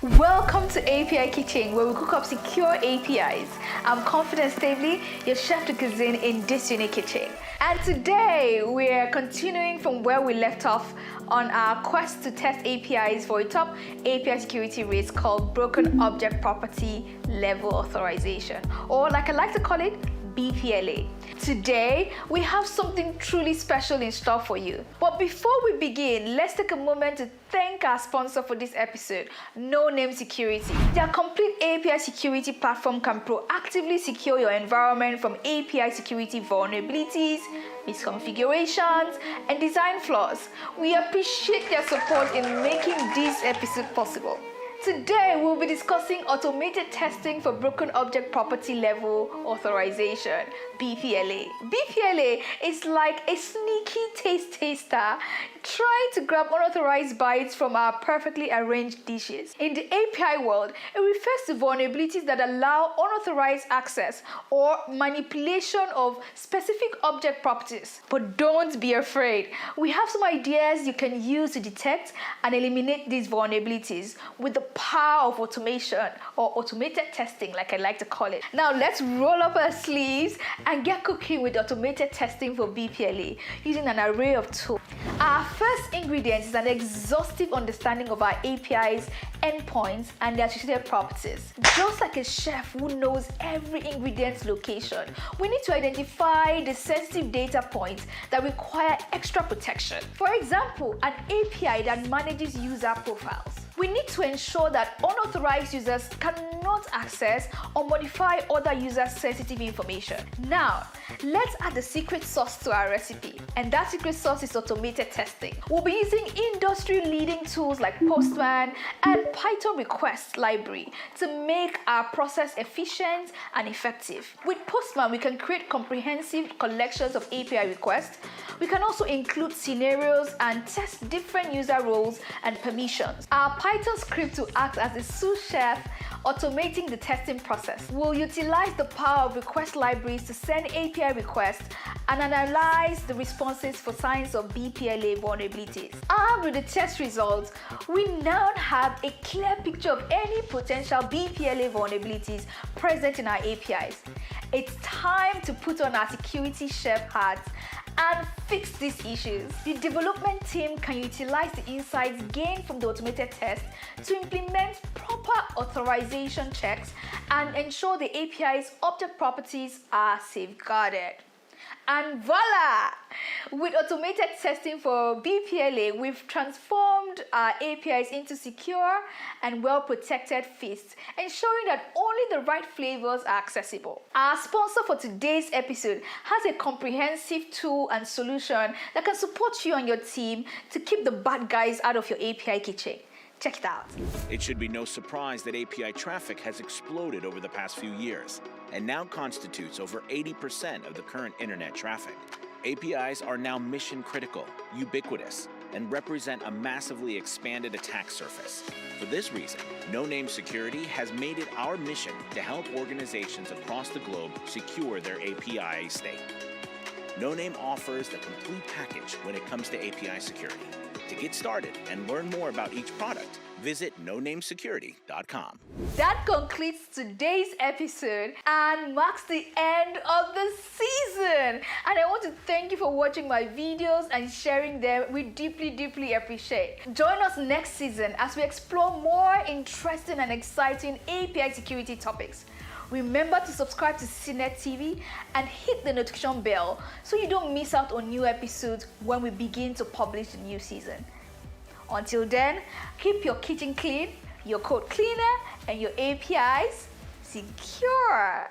Welcome to API Kitchen, where we cook up secure APIs. I'm Confident Staveley, your chef de cuisine in this unique kitchen. And today we're continuing from where we left off on our quest to test APIs for a top API security risk called Broken Object Property Level Authorization, or like I like to call it, BPLA. Today, we have something truly special in store for you. But before we begin, let's take a moment to thank our sponsor for this episode, No Name Security. Their complete API security platform can proactively secure your environment from API security vulnerabilities, misconfigurations, and design flaws. We appreciate their support in making this episode possible. Today, we'll be discussing automated testing for Broken Object Property Level Authorization, BPLA. BPLA is like a sneaky taste taster trying to grab unauthorized bites from our perfectly arranged dishes. In the API world, it refers to vulnerabilities that allow unauthorized access or manipulation of specific object properties. But don't be afraid. We have some ideas you can use to detect and eliminate these vulnerabilities with the power of automation or automated testing, like I like to call it. Now let's roll up our sleeves and get cooking with automated testing for BPLA using an array of tools. Our first ingredient is an exhaustive understanding of our APIs, endpoints, and their associated properties. Just like a chef who knows every ingredient's location, we need to identify the sensitive data points that require extra protection. For example, an API that manages user profiles. We need to ensure that unauthorized users cannot access or modify other users' sensitive information. Now, let's add the secret sauce to our recipe, and that secret sauce is automated testing. We'll be using industry-leading tools like Postman and Python request library to make our process efficient and effective. With Postman, we can create comprehensive collections of API requests. We can also include scenarios and test different user roles and permissions. Our Python script will act as a sous chef, automating the testing process. We'll utilize the power of request libraries to send API requests and analyze the responses for signs of BPLA vulnerabilities. Armed with the test results, we now have a clear picture of any potential BPLA vulnerabilities present in our APIs. It's time to put on our security chef hats and fix these issues. The development team can utilize the insights gained from the automated test to implement proper authorization checks and ensure the API's object properties are safeguarded. And voila! With automated testing for BPLA, we've transformed our APIs into secure and well-protected feasts, ensuring that only the right flavors are accessible. Our sponsor for today's episode has a comprehensive tool and solution that can support you and your team to keep the bad guys out of your API kitchen. Check it out. It should be no surprise that API traffic has exploded over the past few years and now constitutes over 80% of the current internet traffic. APIs are now mission critical, ubiquitous, and represent a massively expanded attack surface. For this reason, No Name Security has made it our mission to help organizations across the globe secure their API estate. No Name offers the complete package when it comes to API security. To get started and learn more about each product, visit nonamesecurity.com. That concludes today's episode and marks the end of the season. And I want to thank you for watching my videos and sharing them. We deeply appreciate. Join us next season as we explore more interesting and exciting API security topics. Remember to subscribe to CNET TV and hit the notification bell so you don't miss out on new episodes when we begin to publish the new season. Until then, keep your kitchen clean, your code cleaner, and your APIs secure.